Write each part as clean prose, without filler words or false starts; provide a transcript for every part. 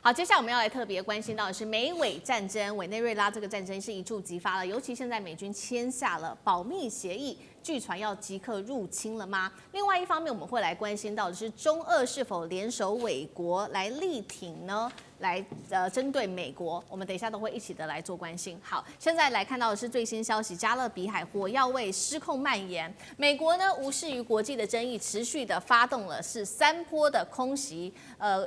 好，接下来我们要来特别关心到的是美委战争，委内瑞拉这个战争是一触即发了，尤其现在美军签下了保密协议，据传要即刻入侵了吗？另外一方面，我们会来关心到的是中俄是否联手伪国来力挺呢？来针对美国，我们等一下都会一起的来做关心。好，现在来看到的是最新消息，加勒比海火药味失控蔓延，美国呢无视于国际的争议，持续的发动了是3波的空袭，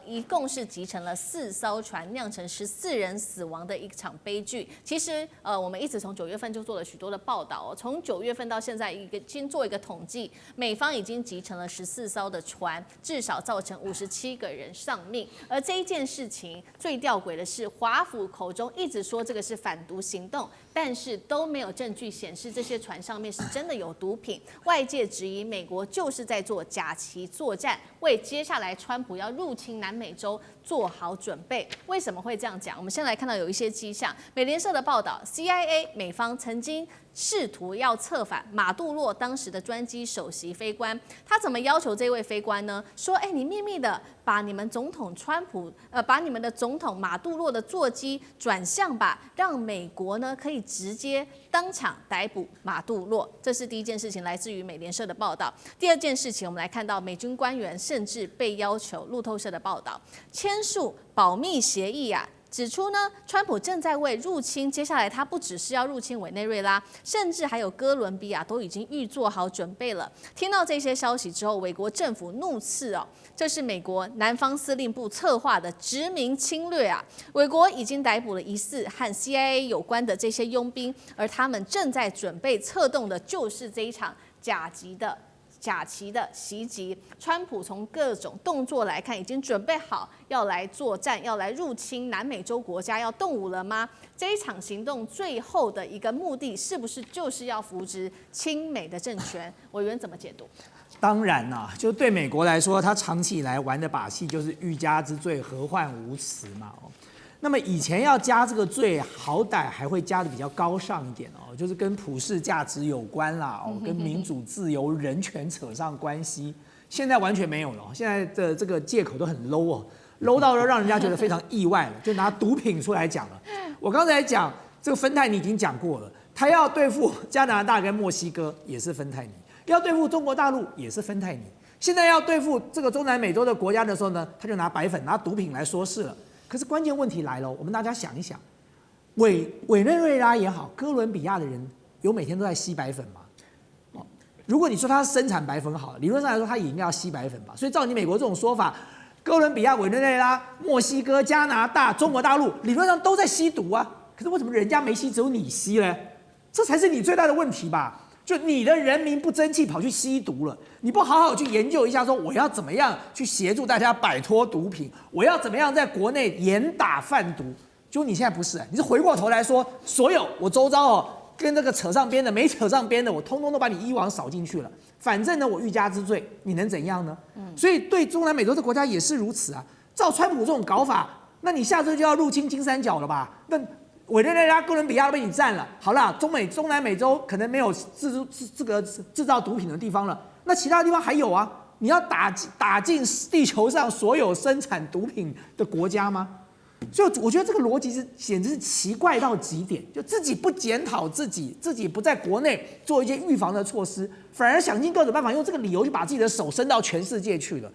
一共是击沉了4艘船，酿成14人死亡的一场悲剧。其实我们一直从9月份就做了许多的报道，从9月份到现在先做一个统计，美方已经击沉了14艘的船，至少造成57个人丧命。而这一件事情最吊诡的是，华府口中一直说这个是反毒行动，但是都没有证据显示这些船上面是真的有毒品。外界质疑美国就是在做假旗作战，为接下来川普要入侵南美洲做好准备。为什么会这样讲？我们先来看到有一些迹象。美联社的报道 ，CIA 美方曾经试图要策反马杜洛当时的专机首席飞官，他怎么要求这位飞官呢？说，你秘密的把你们总统把你们的总统马杜洛的座机转向吧，让美国呢可以直接当场逮捕马杜洛。这是第一件事情，来自于美联社的报道。第二件事情，我们来看到美军官员甚至被要求，路透社的报道，签署保密协议啊。指出呢，川普正在为入侵，接下来他不只是要入侵委内瑞拉，甚至还有哥伦比亚都已经预做好准备了。听到这些消息之后，美国政府怒斥这是美国南方司令部策划的殖民侵略啊！美国已经逮捕了疑似和 CIA 有关的这些佣兵，而他们正在准备策动的就是这一场假旗的袭击。川普从各种动作来看，已经准备好要来作战，要来入侵南美洲国家，要动武了吗？这一场行动最后的一个目的，是不是就是要扶植亲美的政权？委员怎么解读？当然啦，就对美国来说，他长期以来玩的把戏就是欲加之罪，何患无辞嘛。那么以前要加这个罪，好歹还会加的比较高尚一点就是跟普世价值有关啦，跟民主、自由、人权扯上关系。现在完全没有了，现在的这个借口都很 low 到让人家觉得非常意外了，就拿毒品出来讲了。我刚才讲这个芬太尼已经讲过了，他要对付加拿大跟墨西哥也是芬太尼，要对付中国大陆也是芬太尼，现在要对付这个中南美洲的国家的时候呢，他就拿白粉、拿毒品来说事了。可是关键问题来了，我们大家想一想，委内瑞拉也好，哥伦比亚的人有每天都在吸白粉吗？如果你说他生产白粉好，理论上来说他也应该要吸白粉吧。所以照你美国这种说法，哥伦比亚、委内瑞拉、墨西哥、加拿大、中国大陆理论上都在吸毒啊。可是为什么人家没吸，只有你吸呢？这才是你最大的问题吧？就你的人民不争气，跑去吸毒了，你不好好去研究一下，说我要怎么样去协助大家摆脱毒品，我要怎么样在国内严打贩毒。就你现在不是，你是回过头来说，所有我周遭跟那个扯上边的、没扯上边的，我通通都把你一网扫进去了。反正呢，我欲加之罪，你能怎样呢？所以对中南美洲的国家也是如此啊。照川普这种搞法，那你下周就要入侵金三角了吧？那委内瑞拉、哥伦比亚都被你占了，好啦，中南美洲可能没有制造毒品的地方了，那其他地方还有啊？你要打进地球上所有生产毒品的国家吗？所以我觉得这个逻辑简直是奇怪到极点，就自己不检讨自己不在国内做一些预防的措施，反而想尽各种办法用这个理由就把自己的手伸到全世界去了。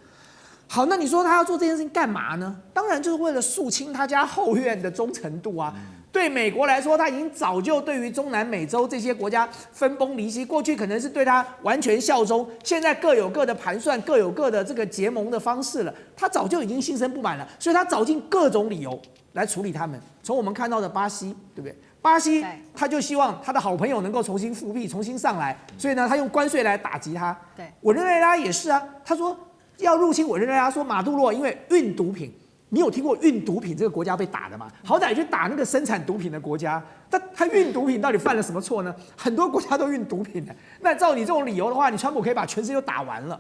好，那你说他要做这件事情干嘛呢？当然就是为了肃清他家后院的忠诚度啊。对美国来说，他已经早就对于中南美洲这些国家分崩离析，过去可能是对他完全效忠，现在各有各的盘算，各有各的这个结盟的方式了。他早就已经心生不满了，所以他找尽各种理由来处理他们。从我们看到的巴西，对不对？巴西他就希望他的好朋友能够重新复辟，重新上来，所以呢，他用关税来打击他。对，委内瑞拉也是啊，他说要入侵委内瑞拉，说马杜罗因为运毒品。你有听过运毒品这个国家被打的吗？好歹去打那个生产毒品的国家，但他运毒品到底犯了什么错呢？很多国家都运毒品的。那照你这种理由的话，你川普可以把全世界都打完了，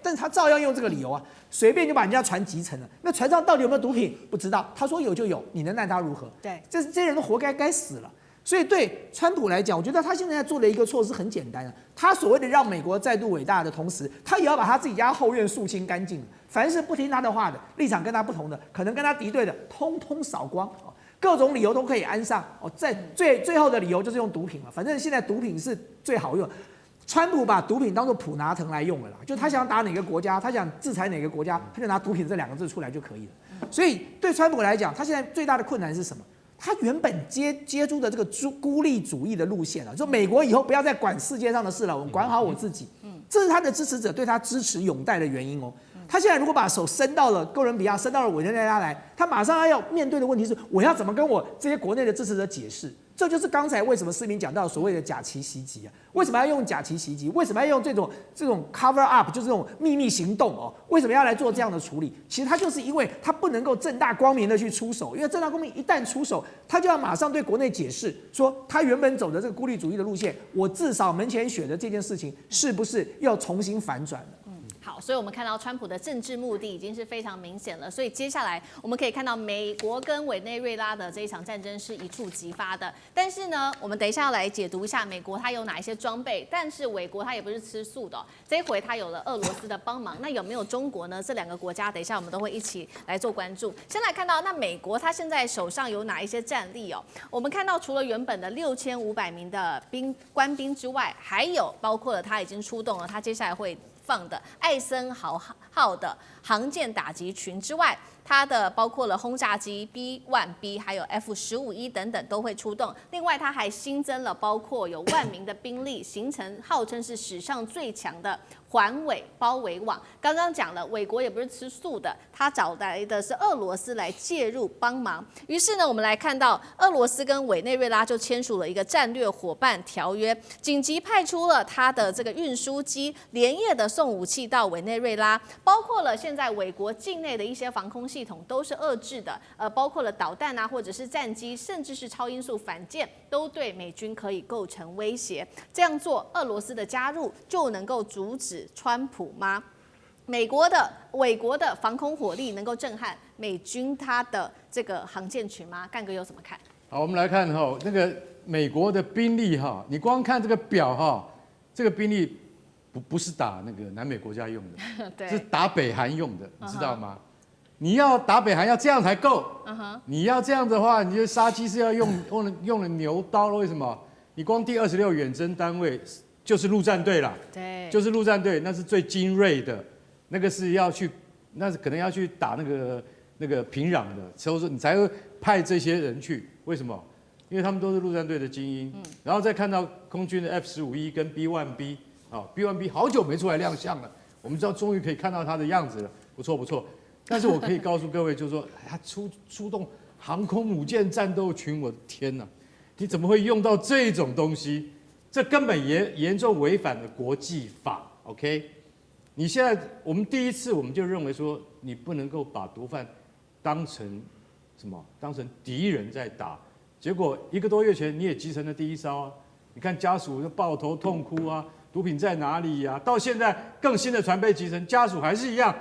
但是他照样用这个理由啊，随便就把人家船击沉了。那船上到底有没有毒品？不知道。他说有就有，你能奈他如何？对，这些人都活该死了。所以对川普来讲，我觉得他现在做的一个措施很简单啊，他所谓的让美国再度伟大的同时，他也要把他自己家后院肃清干净。凡是不听他的话的，立场跟他不同的，可能跟他敌对的，通通扫光。各种理由都可以安上。在最后的理由就是用毒品了，反正现在毒品是最好用。川普把毒品当作普拿疼来用了啦，就他想打哪个国家，他想制裁哪个国家，他就拿毒品这2个字出来就可以了。所以对川普来讲，他现在最大的困难是什么？他原本接触的这个孤立主义的路线了，说美国以后不要再管世界上的事了，我管好我自己。这是他的支持者对他支持拥戴的原因哦。他现在如果把手伸到了哥伦比亚，伸到了委内瑞拉来，他马上要面对的问题是，我要怎么跟我这些国内的支持者解释？这就是刚才为什么思明讲到所谓的假旗袭击啊？为什么要用假旗袭击？为什么要用这种 cover up， 就是这种秘密行动哦？为什么要来做这样的处理？其实他就是因为他不能够正大光明的去出手，因为正大光明一旦出手，他就要马上对国内解释说，他原本走的这个孤立主义的路线，我至少门前雪的这件事情，是不是要重新反转了？好，所以我们看到川普的政治目的已经是非常明显了。所以接下来我们可以看到，美国跟委内瑞拉的这一场战争是一触即发的。但是呢，我们等一下要来解读一下美国它有哪一些装备，但是美国它也不是吃素的这一回它有了俄罗斯的帮忙，那有没有中国呢？这2个国家，等一下我们都会一起来做关注。先来看到，那美国它现在手上有哪一些战力哦？我们看到除了原本的6500名的官兵之外，还有包括了它已经出动了，它接下来会放的艾森豪号的航舰打击群之外，它的包括了轰炸机 B-1B 还有 F-15E 等等都会出动。另外，它还新增了包括有10000名的兵力，形成号称是史上最强的环尾包围网。刚刚讲了，美国也不是吃素的，他找来的是俄罗斯来介入帮忙。于是呢，我们来看到俄罗斯跟委内瑞拉就签署了一个战略伙伴条约，紧急派出了他的这个运输机，连夜的送武器到委内瑞拉，包括了现在美国境内的一些防空系统都是遏制的，包括了导弹啊，或者是战机，甚至是超音速反舰，都对美军可以构成威胁。这样做，俄罗斯的加入就能够阻止川普吗？美国的防空火力能够震撼美军它的这个航舰群吗？干哥有怎么看？好，我们来看哈，那个美国的兵力哈，你光看这个表哈，这个兵力不是打那个南美国家用的，是打北韩用的，你知道吗？你要打北韩要这样才够，你要这样的话，你就杀鸡是要用了牛刀了。为什么？你光第26远征单位就是陆战队啦，对，就是陆战队，那是最精锐的，那个是要去，那是可能要去打那个平壤的，所以说你才会派这些人去。为什么？因为他们都是陆战队的精英，然后再看到空军的 F-15E 跟 B-1B 啊 ，B-1B 好久没出来亮相了，我们知道终于可以看到它的样子了，不错不错。但是我可以告诉各位，就是说，他出动航空母舰战斗群，我的天哪，你怎么会用到这种东西？这根本严重违反了国际法。OK， 你现在我们第一次我们就认为说，你不能够把毒贩当成什么？当成敌人在打。结果1个多月前你也集成了第一艘啊！你看家属就抱头痛哭啊，毒品在哪里呀？到现在更新的船被集成，家属还是一样。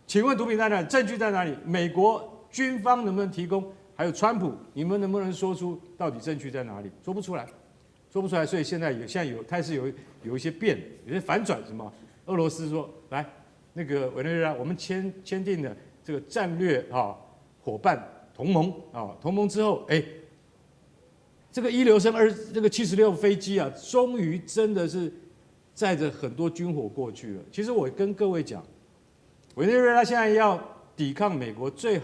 请问毒品在哪里？证据在哪里？美国军方能不能提供？还有川普，你们能不能说出到底证据在哪里？说不出来，说不出来。所以现在开始有一些变，有些反转。什么？俄罗斯说来，那个委内瑞拉，我们签订了这个战略伙伴同盟同盟之后，这个一流生这个76飞机啊，终于真的是载着很多军火过去了。其实我跟各位讲。委内瑞拉现在要抵抗美国最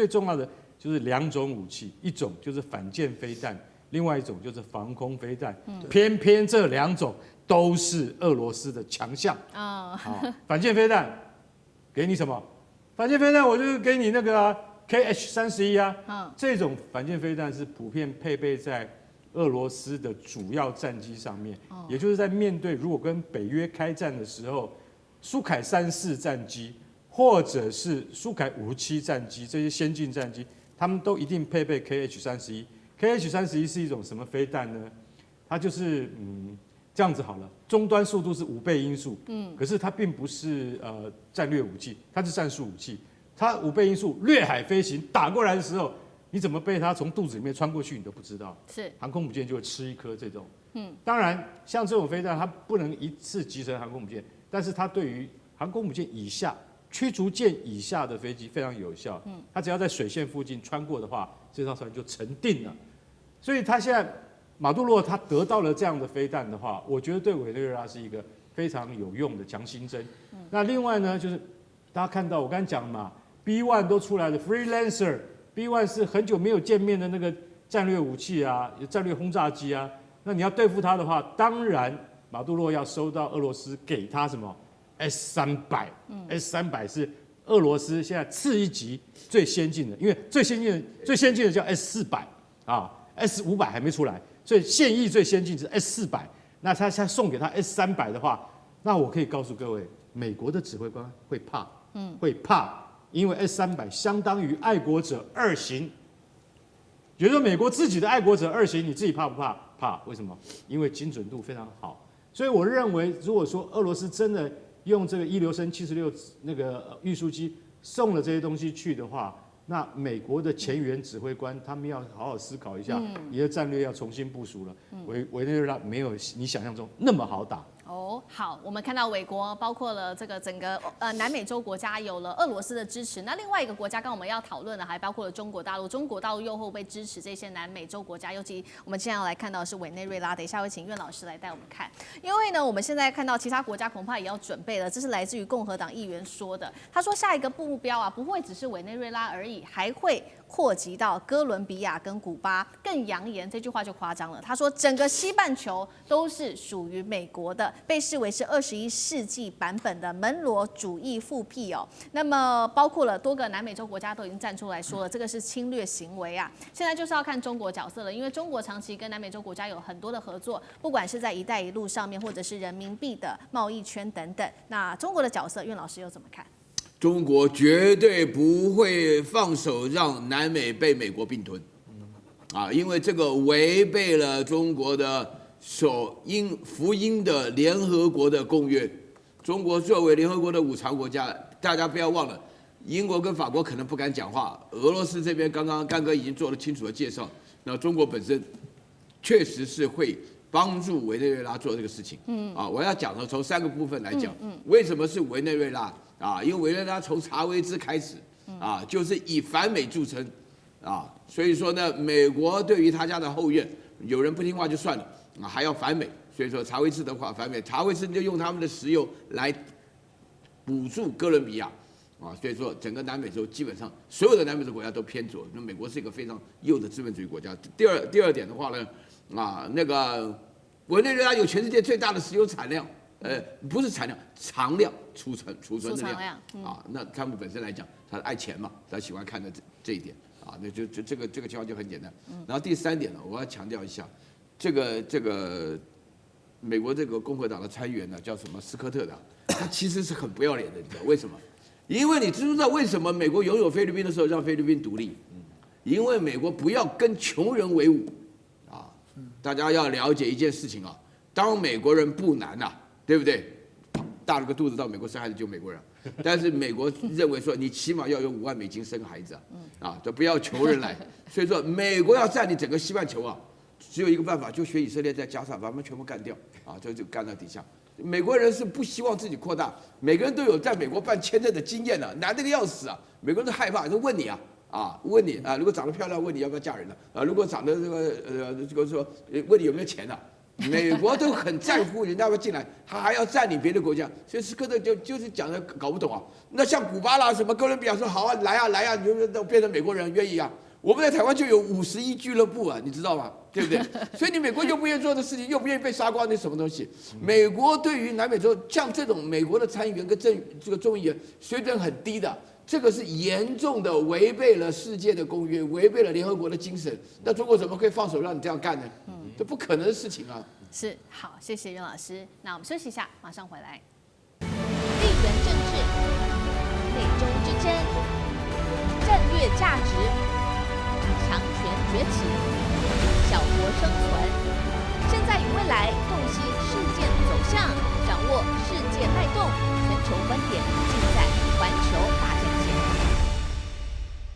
重要的就是2种武器，一种就是反舰飞弹，另外一种就是防空飞弹。偏偏这2种都是俄罗斯的强项反舰飞弹给你什么？反舰飞弹我就给你那个KH-31啊。这种反舰飞弹是普遍配备在俄罗斯的主要战机上面，也就是在面对如果跟北约开战的时候，苏凯34战机。或者是苏凯57战机这些先进战机，他们都一定配备 KH-31。KH-31是一种什么飞弹呢？它就是这样子好了，终端速度是5倍音速，可是它并不是战略武器，它是战术武器。它5倍音速掠海飞行打过来的时候，你怎么被它从肚子里面穿过去，你都不知道。是航空母舰就会吃一颗这种。当然像这种飞弹，它不能一次集成航空母舰，但是它对于航空母舰以下、驱逐舰以下的飞机非常有效。它只要在水线附近穿过的话，这艘船就沉定了。所以它现在马杜罗他得到了这样的飞弹的话，我觉得对委内瑞拉是一个非常有用的强心针。那另外呢，就是大家看到我刚才讲的嘛 ，B1 都出来了 ，Freelancer，B1 是很久没有见面的那个战略武器啊，战略轰炸机啊。那你要对付它的话，当然马杜罗要收到俄罗斯给他什么 S300，S300是俄罗斯现在次一级最先进的，因为最先进的叫 S400啊 ，S500还没出来。所以现役最先进是 S400，那他送给他 S300的话，那我可以告诉各位，美国的指挥官会怕，会怕，因为 S300相当于爱国者2型，也就是说美国自己的爱国者2型，你自己怕不怕？怕，为什么？因为精准度非常好。所以我认为，如果说俄罗斯真的用这个一流升76那个运输机送了这些东西去的话，那美国的前沿指挥官他们要好好思考一下，你的战略要重新部署了。委内瑞拉没有你想象中那么好打。哦，好，我们看到美国包括了这个整个南美洲国家有了俄罗斯的支持，那另外一个国家，刚我们要讨论的还包括了中国大陆，中国大陆又会被支持这些南美洲国家，尤其我们现在要来看到的是委内瑞拉，等一下会请苑老师来带我们看，因为呢，我们现在看到其他国家恐怕也要准备了，这是来自于共和党议员说的，他说下一个目标啊，不会只是委内瑞拉而已，还会扩及到哥伦比亚跟古巴，更扬言这句话就夸张了。他说，整个西半球都是属于美国的，被视为是21世纪版本的门罗主义复辟哦。那么包括了多个南美洲国家都已经站出来说了，这个是侵略行为啊。现在就是要看中国角色了，因为中国长期跟南美洲国家有很多的合作，不管是在“一带一路”上面，或者是人民币的贸易圈等等。那中国的角色，苑老师又怎么看？中国绝对不会放手让南美被美国并吞，因为这个违背了中国的福音的联合国的公约。中国作为联合国的5常国家，大家不要忘了，英国跟法国可能不敢讲话，俄罗斯这边刚刚干哥已经做了清楚的介绍。那中国本身确实是会帮助委内瑞拉做这个事情。我要讲的从3个部分来讲，为什么是委内瑞拉？因为委内瑞拉从查韦兹开始，就是以反美著称，所以说呢，美国对于他家的后院，有人不听话就算了，还要反美，所以说查韦兹的话反美，查韦兹就用他们的石油来补助哥伦比亚，所以说整个南美洲基本上所有的南美洲国家都偏左，那美国是一个非常右的资本主义国家。第二点的话呢，那个委内瑞拉有全世界最大的石油产量。不是产量，藏量、储存的量那他们本身来讲，他爱钱嘛，他喜欢看的这一点那就这个情况就很简单。然后第3点呢，我要强调一下，这个美国这个共和党的参议员呢，叫什么斯科特的，他其实是很不要脸的，你知道为什么？因为你知不知道为什么美国拥有菲律宾的时候让菲律宾独立？因为美国不要跟穷人为伍大家要了解一件事情当美国人不难对不对？大了个肚子到美国生孩子就美国人，但是美国认为说你起码要有5万美金生孩子都不要穷人来。所以说美国要占领整个西半球只有一个办法，就学以色列在加沙把他们全部干掉就干到底下。美国人是不希望自己扩大，每个人都有在美国办签证的经验难得个要死美国人都害怕，都问你问你如果长得漂亮，问你要不要嫁人如果长得这个说问你有没有钱美国都很在乎人家要进来，他还要占领别的国家，所以斯科特就是讲的搞不懂那像古巴啦、什么哥伦比亚说好来你们都变成美国人愿意我们在台湾就有51俱乐部你知道吗？对不对？所以你美国又不愿意做的事情，又不愿意被杀光，那什么东西？美国对于南美洲像这种美国的参议员跟这个众议员水准很低的，这个是严重的违背了世界的公约，违背了联合国的精神。那中国怎么可以放手让你这样干呢？这不可能的事情是，好，谢谢袁老师。那我们休息一下，马上回来。地缘政治、美中之争、战略价值、强权崛起、小国生存，现在与未来洞悉事件走向，掌握世界脉动，全球观点尽在环球